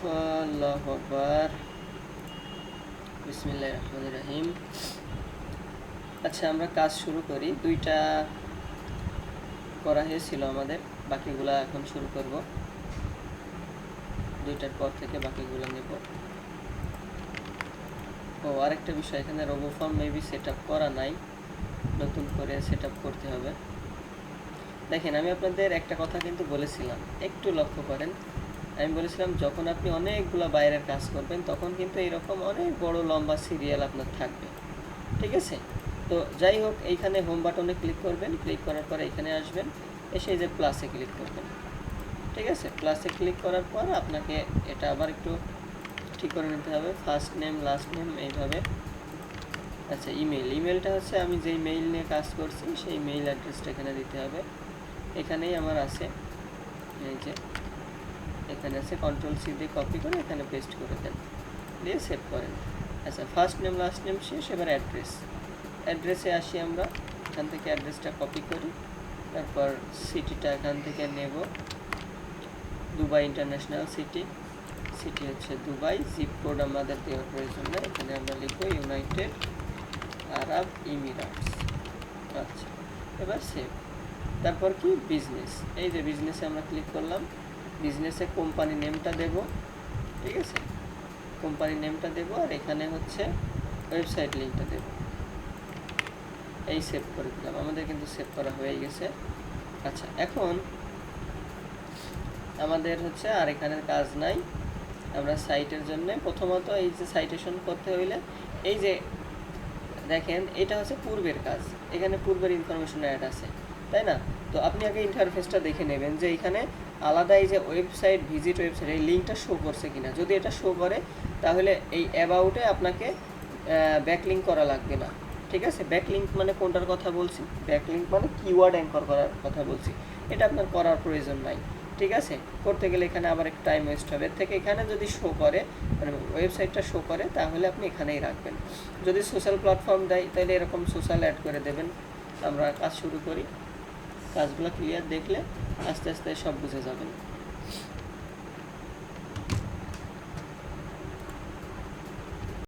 আল্লাহু আকবার, বিসমিল্লাহির রহমানির রহিম। আচ্ছা, আমরা কাজ শুরু করি। দুইটা করা হয়েছিল আমাদের, বাকিগুলা এখন শুরু করব। দুইটার পর থেকে বাকিগুলো নেব। আরেকটা বিষয়, এখানে রোবোফর্ম মেবি সেট আপ করা নাই, নতুন করে সেট আপ করতে হবে। দেখেন, আমি আপনাদের একটা কথা কিন্তু বলেছিলাম, একটু লক্ষ্য করেন। আমি বলেছিলাম যখন আপনি অনেকগুলো বাইরের কাজ করবেন তখন কিন্তু এরকম অনেক বড় লম্বা সিরিয়াল আপনার থাকবে, ঠিক আছে? তো যাই হোক, এইখানে হোম বাটনে ক্লিক করবেন, ক্লিক করার পরে এখানে আসবেন, এসে যে প্লাসে ক্লিক করবেন, ঠিক আছে? প্লাসে ক্লিক করার পর আপনাকে এটা আবার একটু ঠিক করে নিতে হবে, ফার্স্ট নেম লাস্ট নেম এইভাবে। আচ্ছা, ইমেলটা হচ্ছে আমি যেই মেইল নিয়ে কাজ করছি সেই মেইল অ্যাড্রেসটা এখানে দিতে হবে। এখানেই আমার আছে, এই যে এখানে আছে, কন্ট্রোল সি দিয়ে কপি করে এখানে পেস্ট করে দেন, দিয়ে সেভ করেন। আচ্ছা, ফার্স্ট নেম লাস্ট নেম শেষ, এবার অ্যাড্রেসে আসি আমরা। এখান থেকে অ্যাড্রেসটা কপি করি, তারপর সিটিটা এখান থেকে নেব, দুবাই ইন্টারন্যাশনাল সিটি হচ্ছে দুবাই। জিপ কোড আমাদের দেওয়ার প্রয়োজন নেই, এখানে আমরা লিখবো ইউনাইটেড আরব এমিরেটস। আচ্ছা, এবার সেভ। তারপর কি, বিজনেস, এই যে বিজনেসে আমরা ক্লিক করলাম, বিজনেসে কোম্পানি নেমটা দেব, ঠিক আছে? কোম্পানি নেমটা দেব, আর এখানে হচ্ছে ওয়েবসাইট লিঙ্কটা দেব। এই সেভ করে দিলাম, আমাদের কিন্তু সেভ করা হয়ে গেছে। আচ্ছা, এখন আমাদের হচ্ছে আর এখানের কাজ নাই। আমরা সাইটের জন্য প্রথমত এই যে সাইটেশন করতে হইলে, এই যে দেখেন এটা হচ্ছে পূর্বের কাজ, এখানে পূর্বের ইনফরমেশন অ্যাড আছে, তাই না? তো আপনি আগে ইন্টারফেসটা দেখে নেবেন যে এখানে আলাদা এই যে ওয়েবসাইট ভিজিট ওয়েবসাইট এই লিঙ্কটা শো করছে কিনা। যদি এটা শো করে তাহলে এই অ্যাবাউটে আপনাকে ব্যাকলিঙ্ক করা লাগবে না, ঠিক আছে? ব্যাকলিঙ্ক মানে কোনটার কথা বলছি? ব্যাকলিঙ্ক মানে কিওয়ার্ড অ্যাঙ্কর করার কথা বলছি। এটা আপনার করার প্রয়োজন নাই, ঠিক আছে? করতে গেলে এখানে আবার একটু টাইম ওয়েস্ট হবে। এর থেকে এখানে যদি শো করে, মানে ওয়েবসাইটটা শো করে, তাহলে আপনি এখানেই রাখবেন। যদি সোশ্যাল প্ল্যাটফর্ম দেয় তাহলে এরকম সোশ্যাল অ্যাড করে দেবেন। আমরা কাজ শুরু করি। কাজগুলো ক্লিয়ার দেখলে আস্তে আস্তে সব বুঝে যাবেন।